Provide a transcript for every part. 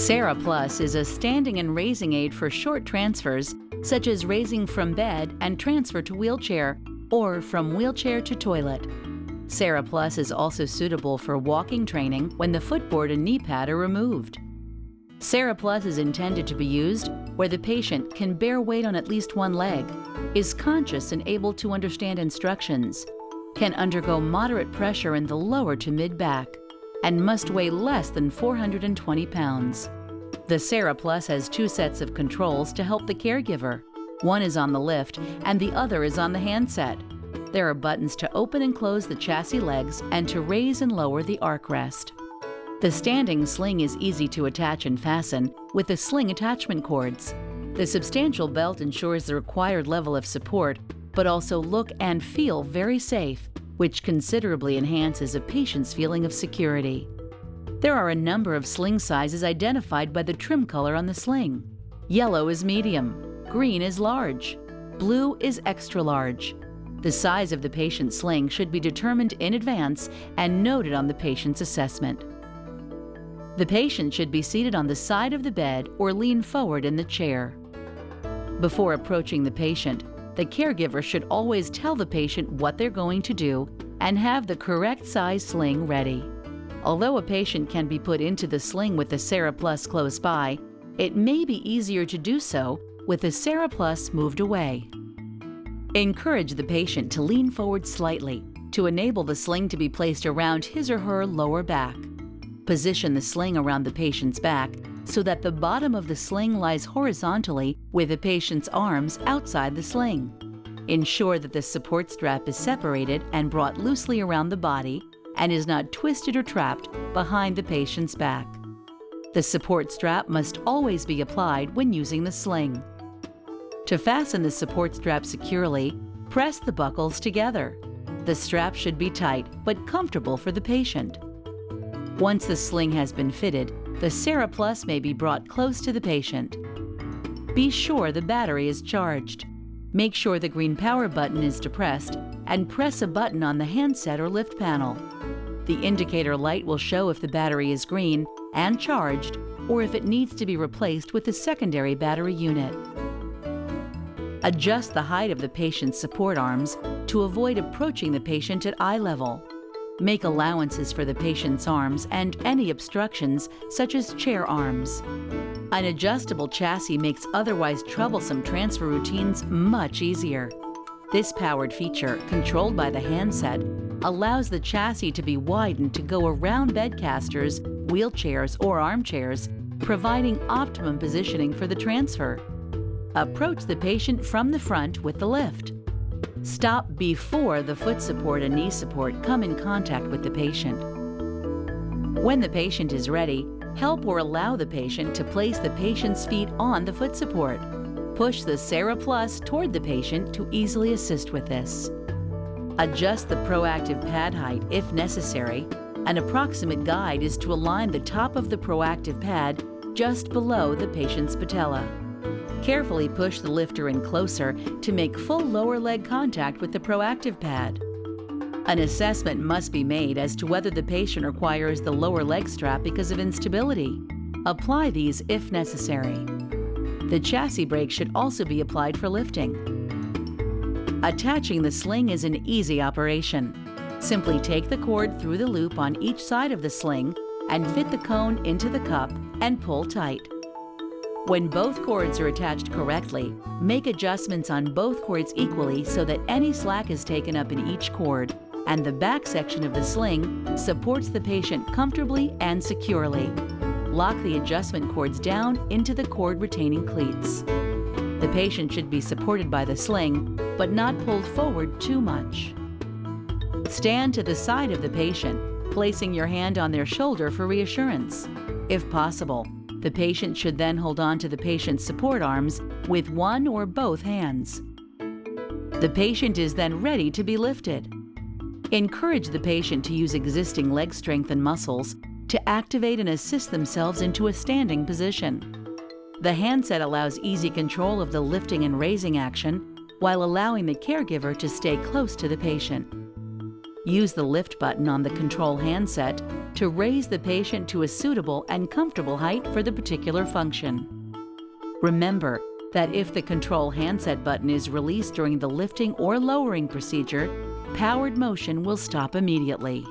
Sara Plus is a standing and raising aid for short transfers, such as raising from bed and transfer to wheelchair, or from wheelchair to toilet. Sara Plus is also suitable for walking training when the footboard and knee pad are removed. Sara Plus is intended to be used where the patient can bear weight on at least one leg, is conscious and able to understand instructions, can undergo moderate pressure in the lower to mid-back, and must weigh less than 420 pounds. The Sara Plus has two sets of controls to help the caregiver. One is on the lift and the other is on the handset. There are buttons to open and close the chassis legs and to raise and lower the arc rest. The standing sling is easy to attach and fasten with the sling attachment cords. The substantial belt ensures the required level of support, but also look and feel very safe, which considerably enhances a patient's feeling of security. There are a number of sling sizes identified by the trim color on the sling. Yellow is medium, green is large, blue is extra large. The size of the patient's sling should be determined in advance and noted on the patient's assessment. The patient should be seated on the side of the bed or lean forward in the chair. Before approaching the patient, the caregiver should always tell the patient what they're going to do and have the correct size sling ready. Although a patient can be put into the sling with the Sara Plus close by, it may be easier to do so with the Sara Plus moved away. Encourage the patient to lean forward slightly to enable the sling to be placed around his or her lower back. Position the sling around the patient's back so that the bottom of the sling lies horizontally with the patient's arms outside the sling. Ensure that the support strap is separated and brought loosely around the body and is not twisted or trapped behind the patient's back. The support strap must always be applied when using the sling. To fasten the support strap securely, press the buckles together. The strap should be tight but comfortable for the patient. Once the sling has been fitted, the Sara Plus may be brought close to the patient. Be sure the battery is charged. Make sure the green power button is depressed and press a button on the handset or lift panel. The indicator light will show if the battery is green and charged or if it needs to be replaced with a secondary battery unit. Adjust the height of the patient's support arms to avoid approaching the patient at eye level. Make allowances for the patient's arms and any obstructions, such as chair arms. An adjustable chassis makes otherwise troublesome transfer routines much easier. This powered feature, controlled by the handset, allows the chassis to be widened to go around bed casters, wheelchairs, or armchairs, providing optimum positioning for the transfer. Approach the patient from the front with the lift. Stop before the foot support and knee support come in contact with the patient. When the patient is ready, help or allow the patient to place the patient's feet on the foot support. Push the Sara Plus toward the patient to easily assist with this. Adjust the proactive pad height if necessary. An approximate guide is to align the top of the proactive pad just below the patient's patella. Carefully push the lifter in closer to make full lower leg contact with the proactive pad. An assessment must be made as to whether the patient requires the lower leg strap because of instability. Apply these if necessary. The chassis brake should also be applied for lifting. Attaching the sling is an easy operation. Simply take the cord through the loop on each side of the sling and fit the cone into the cup and pull tight. When both cords are attached correctly, make adjustments on both cords equally so that any slack is taken up in each cord, and the back section of the sling supports the patient comfortably and securely. Lock the adjustment cords down into the cord retaining cleats. The patient should be supported by the sling, but not pulled forward too much. Stand to the side of the patient, placing your hand on their shoulder for reassurance. If possible, the patient should then hold on to the patient's support arms with one or both hands. The patient is then ready to be lifted. Encourage the patient to use existing leg strength and muscles to activate and assist themselves into a standing position. The handset allows easy control of the lifting and raising action while allowing the caregiver to stay close to the patient. Use the lift button on the control handset to raise the patient to a suitable and comfortable height for the particular function. Remember that if the control handset button is released during the lifting or lowering procedure, powered motion will stop immediately.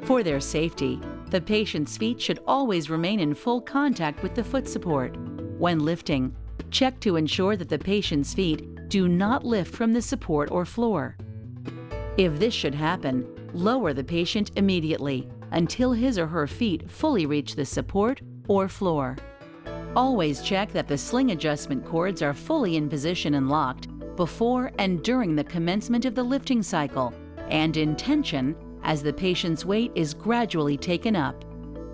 For their safety, the patient's feet should always remain in full contact with the foot support. When lifting, check to ensure that the patient's feet do not lift from the support or floor. If this should happen, lower the patient immediately until his or her feet fully reach the support or floor. Always check that the sling adjustment cords are fully in position and locked before and during the commencement of the lifting cycle and in tension as the patient's weight is gradually taken up.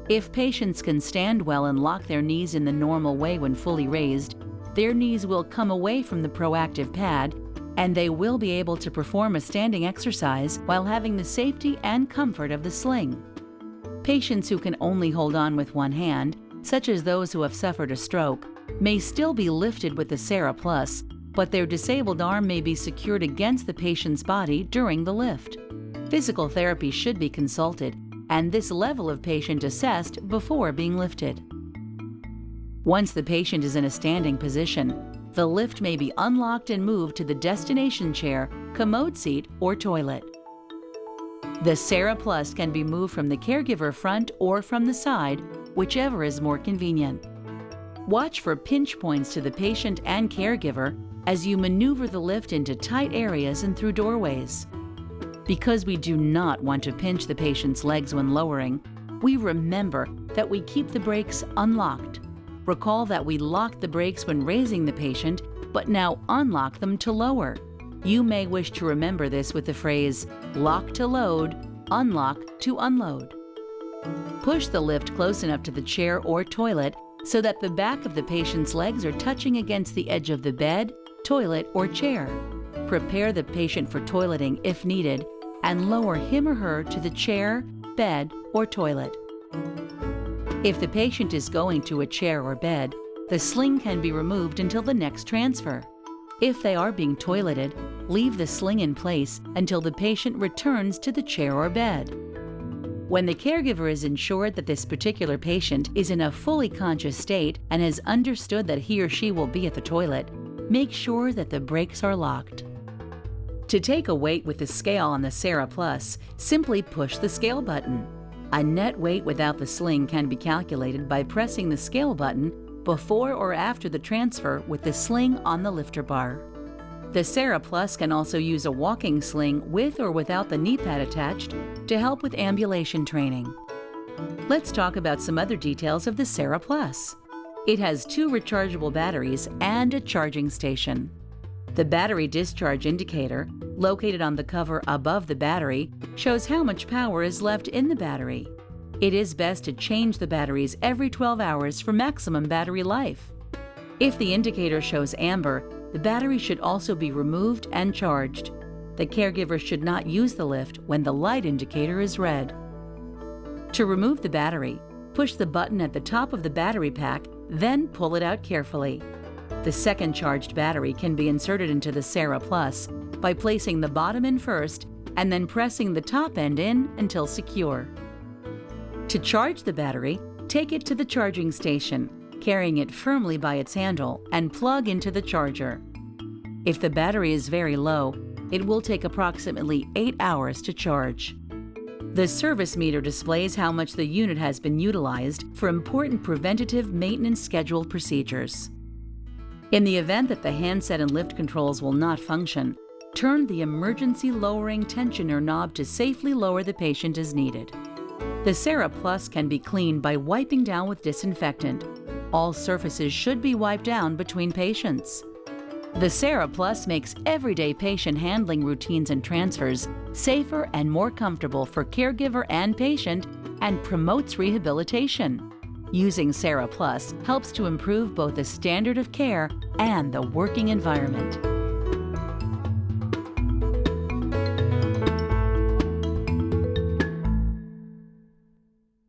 If patients can stand well and lock their knees in the normal way when fully raised, their knees will come away from the proactive pad and they will be able to perform a standing exercise while having the safety and comfort of the sling. Patients who can only hold on with one hand, such as those who have suffered a stroke, may still be lifted with the Sara Plus, but their disabled arm may be secured against the patient's body during the lift. Physical therapy should be consulted, and this level of patient assessed before being lifted. Once the patient is in a standing position, the lift may be unlocked and moved to the destination chair, commode seat, or toilet. The Sara Plus can be moved from the caregiver front or from the side, whichever is more convenient. Watch for pinch points to the patient and caregiver as you maneuver the lift into tight areas and through doorways. Because we do not want to pinch the patient's legs when lowering, we remember that we keep the brakes unlocked. Recall that we locked the brakes when raising the patient, but now unlock them to lower. You may wish to remember this with the phrase, lock to load, unlock to unload. Push the lift close enough to the chair or toilet so that the back of the patient's legs are touching against the edge of the bed, toilet, or chair. Prepare the patient for toileting if needed, and lower him or her to the chair, bed, or toilet. If the patient is going to a chair or bed, the sling can be removed until the next transfer. If they are being toileted, leave the sling in place until the patient returns to the chair or bed. When the caregiver is ensured that this particular patient is in a fully conscious state and has understood that he or she will be at the toilet, make sure that the brakes are locked. To take a weight with the scale on the Sara Plus, simply push the scale button. A net weight without the sling can be calculated by pressing the scale button before or after the transfer with the sling on the lifter bar. The Sara Plus can also use a walking sling with or without the knee pad attached to help with ambulation training. Let's talk about some other details of the Sara Plus. It has 2 rechargeable batteries and a charging station. The battery discharge indicator, located on the cover above the battery, shows how much power is left in the battery. It is best to change the batteries every 12 hours for maximum battery life. If the indicator shows amber, the battery should also be removed and charged. The caregiver should not use the lift when the light indicator is red. To remove the battery, push the button at the top of the battery pack, then pull it out carefully. The second charged battery can be inserted into the Sara Plus by placing the bottom in first and then pressing the top end in until secure. To charge the battery, take it to the charging station, carrying it firmly by its handle, and plug into the charger. If the battery is very low, it will take approximately 8 hours to charge. The service meter displays how much the unit has been utilized for important preventative maintenance scheduled procedures. In the event that the handset and lift controls will not function, turn the emergency lowering tensioner knob to safely lower the patient as needed. The Sara Plus can be cleaned by wiping down with disinfectant. All surfaces should be wiped down between patients. The Sara Plus makes everyday patient handling routines and transfers safer and more comfortable for caregiver and patient and promotes rehabilitation. Using Sara Plus helps to improve both the standard of care and the working environment.